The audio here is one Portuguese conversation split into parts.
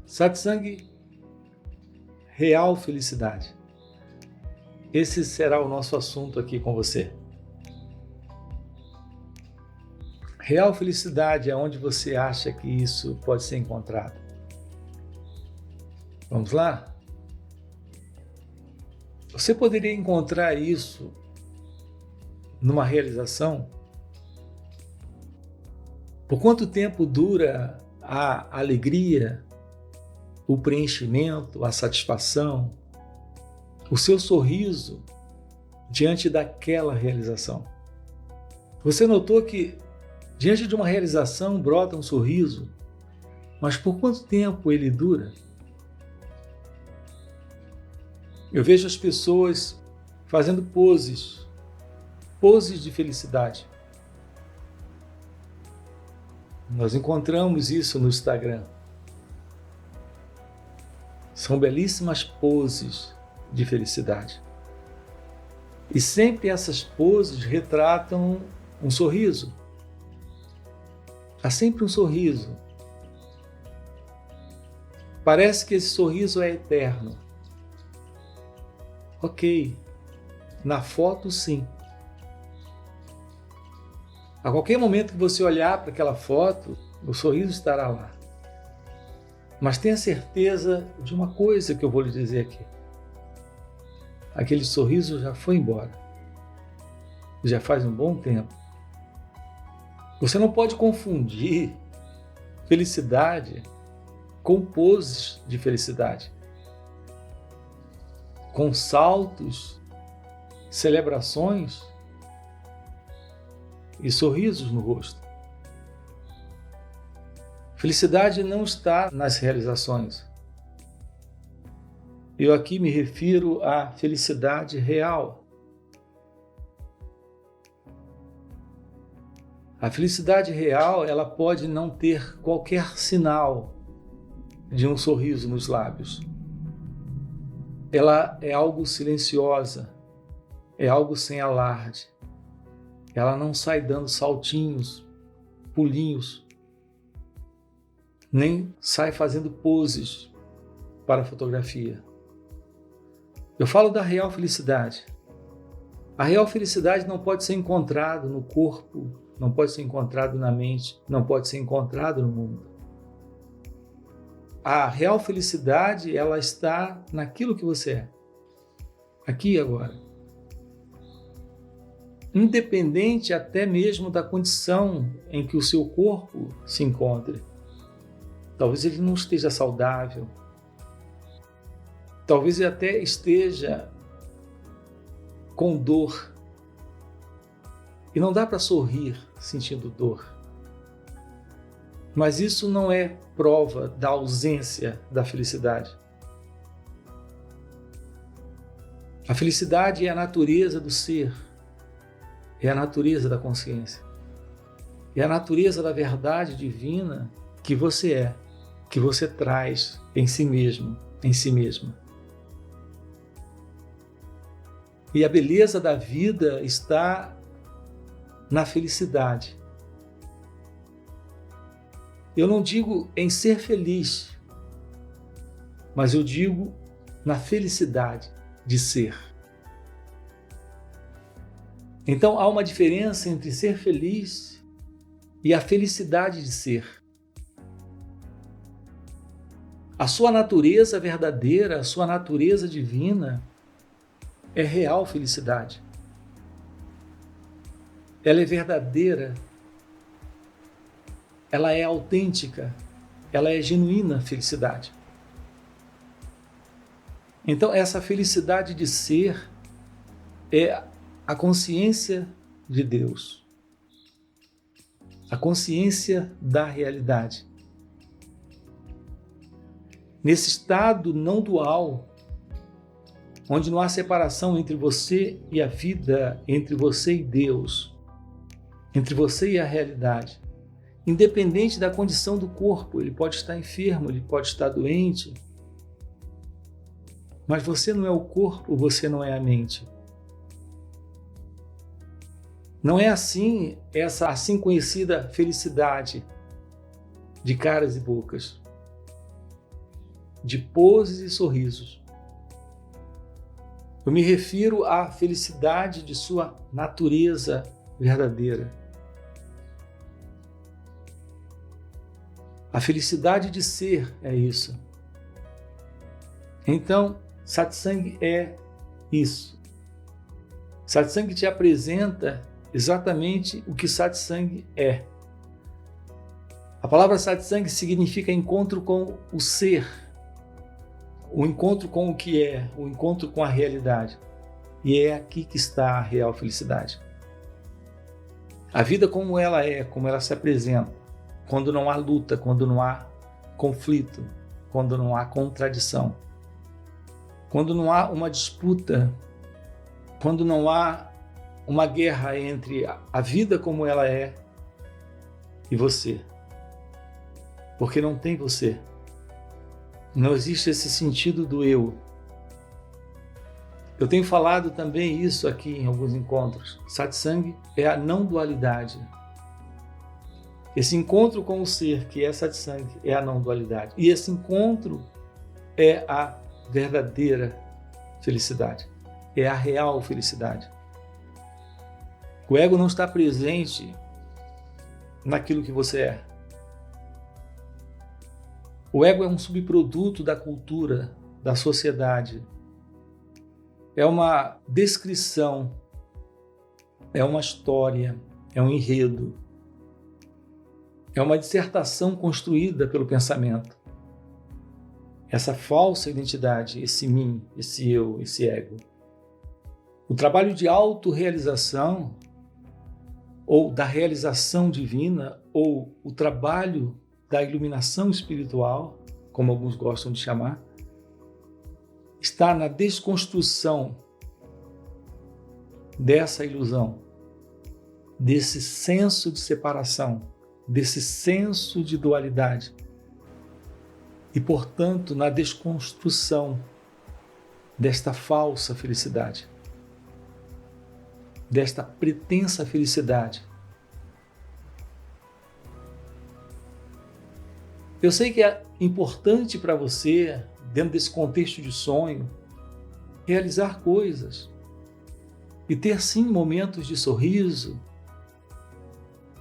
Satsang, real felicidade. Esse será o nosso assunto aqui com você. Real felicidade é onde você acha que isso pode ser encontrado. Vamos lá? Você poderia encontrar isso numa realização? Por quanto tempo dura a alegria, o preenchimento, a satisfação, o seu sorriso diante daquela realização? Você notou que diante de uma realização brota um sorriso, mas por quanto tempo ele dura? Eu vejo as pessoas fazendo poses de felicidade. Nós encontramos isso no Instagram. São belíssimas poses de felicidade. E sempre essas poses retratam um sorriso. Há sempre um sorriso. Parece que esse sorriso é eterno. Ok, na foto sim. A qualquer momento que você olhar para aquela foto, o sorriso estará lá. Mas tenha certeza de uma coisa que eu vou lhe dizer aqui. Aquele sorriso já foi embora. Já faz um bom tempo. Você não pode confundir felicidade com poses de felicidade, com saltos, celebrações e sorrisos no rosto. Felicidade não está nas realizações. Eu aqui me refiro à felicidade real. A felicidade real, ela pode não ter qualquer sinal de um sorriso nos lábios. Ela é algo silenciosa, é algo sem alarde. Ela não sai dando saltinhos, pulinhos, nem sai fazendo poses para a fotografia. Eu falo da real felicidade. A real felicidade não pode ser encontrada no corpo, não pode ser encontrada na mente, não pode ser encontrada no mundo. A real felicidade, ela está naquilo que você é, aqui e agora. Independente até mesmo da condição em que o seu corpo se encontre. Talvez ele não esteja saudável. Talvez ele até esteja com dor. E não dá para sorrir sentindo dor. Mas isso não é prova da ausência da felicidade. A felicidade é a natureza do ser. É a natureza da consciência. É a natureza da verdade divina que você é, que você traz em si mesmo, em si mesma. E a beleza da vida está na felicidade. Eu não digo em ser feliz, mas eu digo na felicidade de ser. Então há uma diferença entre ser feliz e a felicidade de ser. A sua natureza verdadeira, a sua natureza divina é real felicidade. Ela é verdadeira, ela é autêntica, ela é genuína felicidade. Então essa felicidade de ser é a consciência de Deus, a consciência da realidade. Nesse estado não dual, onde não há separação entre você e a vida, entre você e Deus, entre você e a realidade, independente da condição do corpo, ele pode estar enfermo, ele pode estar doente, mas você não é o corpo, você não é a mente. Não é assim essa assim conhecida felicidade de caras e bocas. de poses e sorrisos. Eu me refiro à felicidade de sua natureza verdadeira. A felicidade de ser é isso. Então, satsang é isso. Satsang te apresenta exatamente o que satsang é. A palavra satsang significa encontro com o ser, o encontro com o que é, o encontro com a realidade. E é aqui que está a real felicidade. A vida como ela é, como ela se apresenta, quando não há luta, quando não há conflito, quando não há contradição, quando não há uma disputa, quando não há uma guerra entre a vida como ela é e você. Porque não tem você. Não existe esse sentido do eu. Eu tenho falado também isso aqui em alguns encontros. Satsang é a não dualidade. Esse encontro com o ser, que é satsang, é a não dualidade. E esse encontro é a verdadeira felicidade. É a real felicidade. O ego não está presente naquilo que você é. O ego é um subproduto da cultura, da sociedade. É uma descrição, é uma história, é um enredo. É uma dissertação construída pelo pensamento. Essa falsa identidade, esse mim, esse eu, esse ego. O trabalho de autorrealização, ou da realização divina, ou o trabalho da iluminação espiritual, como alguns gostam de chamar, está na desconstrução dessa ilusão, desse senso de separação, desse senso de dualidade e, portanto, na desconstrução desta falsa felicidade, desta pretensa felicidade. Eu sei que é importante para você, dentro desse contexto de sonho, realizar coisas e ter sim momentos de sorriso,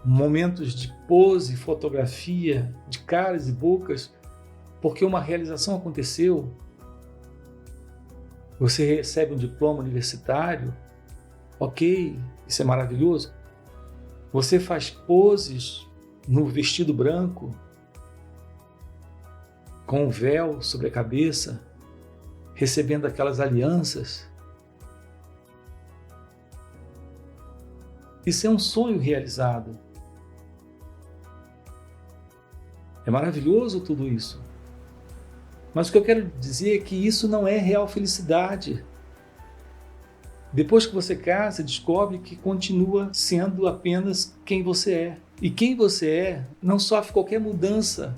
momentos de pose, fotografia, de caras e bocas, porque uma realização aconteceu. Você recebe um diploma universitário, ok, isso é maravilhoso. Você faz poses no vestido branco, com um véu sobre a cabeça, recebendo aquelas alianças. Isso é um sonho realizado. É maravilhoso tudo isso. Mas o que eu quero dizer é que isso não é real felicidade. Depois que você casa, descobre que continua sendo apenas quem você é. E quem você é não sofre qualquer mudança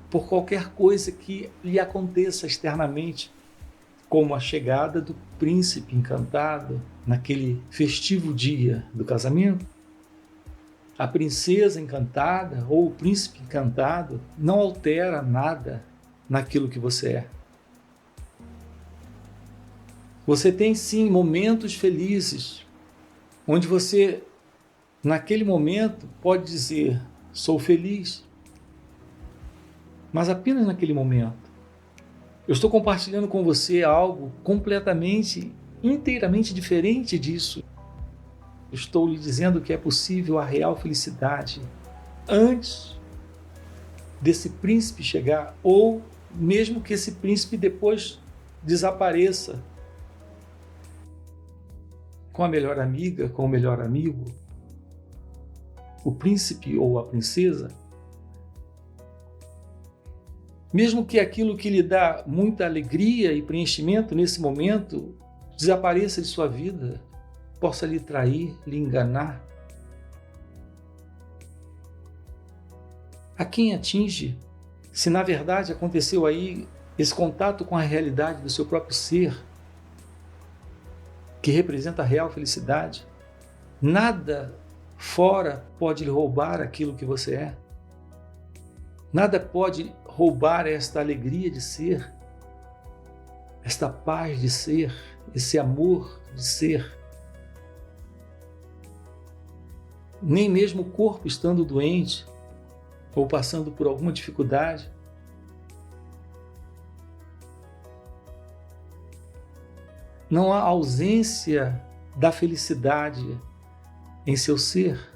por qualquer coisa que lhe aconteça externamente, como a chegada do príncipe encantado naquele festivo dia do casamento. A princesa encantada ou o príncipe encantado não altera nada naquilo que você é. Você tem sim momentos felizes, onde você, naquele momento, pode dizer, sou feliz, mas apenas naquele momento. Eu estou compartilhando com você algo completamente, inteiramente diferente disso. Eu estou lhe dizendo que é possível a real felicidade antes desse príncipe chegar, ou mesmo que esse príncipe depois desapareça com a melhor amiga, com o melhor amigo, o príncipe ou a princesa. Mesmo que aquilo que lhe dá muita alegria e preenchimento nesse momento desapareça de sua vida, possa lhe trair, lhe enganar. A quem atinge, se na verdade aconteceu aí esse contato com a realidade do seu próprio ser, que representa a real felicidade, nada fora pode lhe roubar aquilo que você é. Nada pode roubar esta alegria de ser, esta paz de ser, esse amor de ser. Nem mesmo o corpo estando doente ou passando por alguma dificuldade, não há ausência da felicidade em seu ser.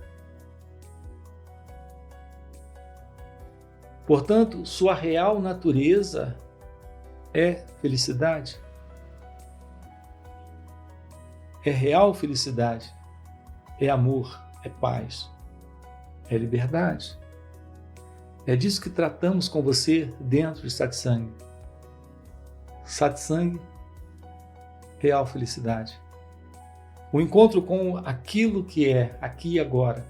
Portanto, sua real natureza é felicidade. É real felicidade. É amor, é paz, é liberdade. É disso que tratamos com você dentro de Satsang. Satsang, real felicidade. O encontro com aquilo que é aqui e agora.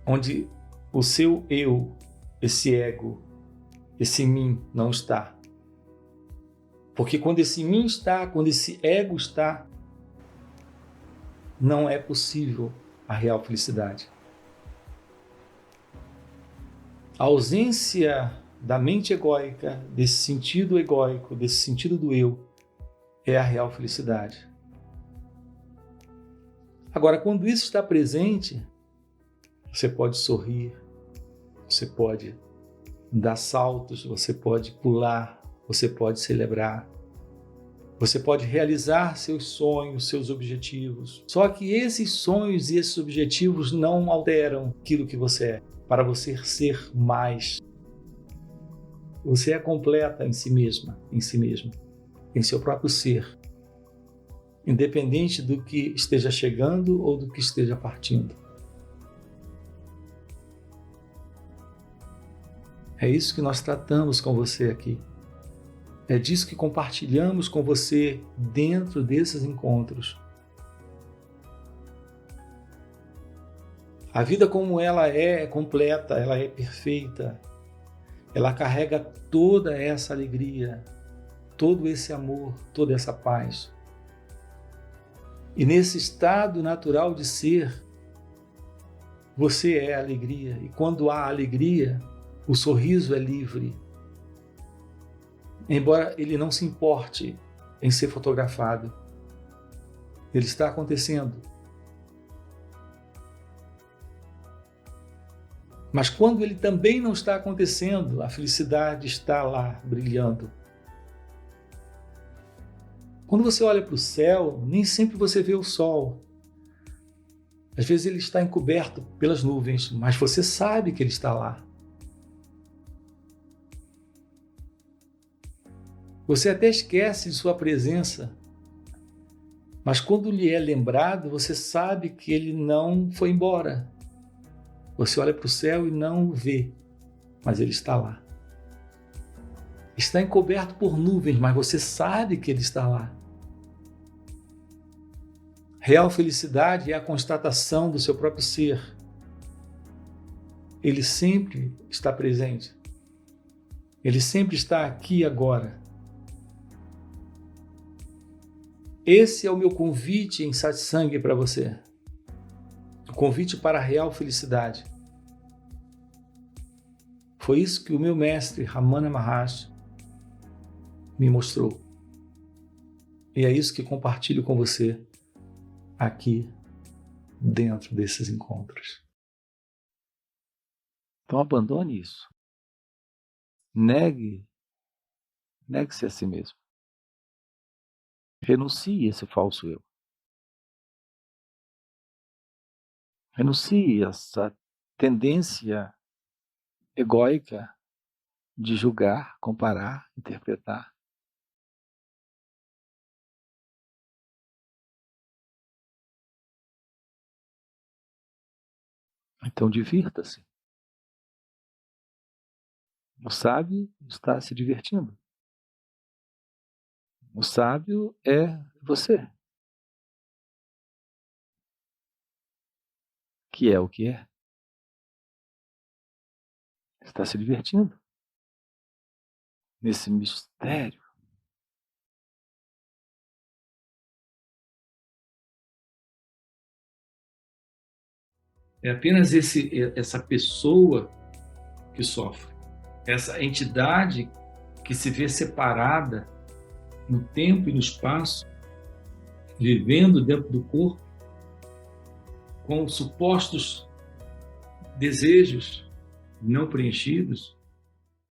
Onde o seu eu, esse ego, esse mim não está. Porque quando esse mim está, quando esse ego está, não é possível a real felicidade. A ausência da mente egóica, desse sentido egóico, desse sentido do eu, é a real felicidade. Agora, quando isso está presente, você pode sorrir, você pode dar saltos, você pode pular, você pode celebrar, você pode realizar seus sonhos, seus objetivos. Só que esses sonhos e esses objetivos não alteram aquilo que você é, para você ser mais. Você é completa em si mesma, em si mesmo, em seu próprio ser, independente do que esteja chegando ou do que esteja partindo. É isso que nós tratamos com você aqui. É disso que compartilhamos com você dentro desses encontros. A vida como ela é completa, ela é perfeita. Ela carrega toda essa alegria, todo esse amor, toda essa paz. E nesse estado natural de ser, você é a alegria. E quando há alegria, o sorriso é livre. Embora ele não se importe em ser fotografado, ele está acontecendo. Mas quando ele também não está acontecendo, a felicidade está lá, brilhando. Quando você olha para o céu, nem sempre você vê o sol. Às vezes ele está encoberto pelas nuvens, mas você sabe que ele está lá. Você até esquece de sua presença, mas quando lhe é lembrado, você sabe que ele não foi embora. Você olha para o céu e não o vê, mas ele está lá. Está encoberto por nuvens, mas você sabe que ele está lá. Real felicidade é a constatação do seu próprio ser. Ele sempre está presente. Ele sempre está aqui e agora. Esse é o meu convite em Satsang para você. O convite para a real felicidade. Foi isso que o meu mestre, Ramana Maharshi, me mostrou. E é isso que compartilho com você aqui dentro desses encontros. Então abandone isso. Negue-se a si mesmo. Renuncie a esse falso eu. Renuncie a essa tendência egóica de julgar, comparar, interpretar. Então divirta-se. O sábio está se divertindo. O sábio é você, que é o que é. Está se divertindo nesse mistério. É apenas essa pessoa que sofre, essa entidade que se vê separada no tempo e no espaço, vivendo dentro do corpo, com supostos desejos não preenchidos,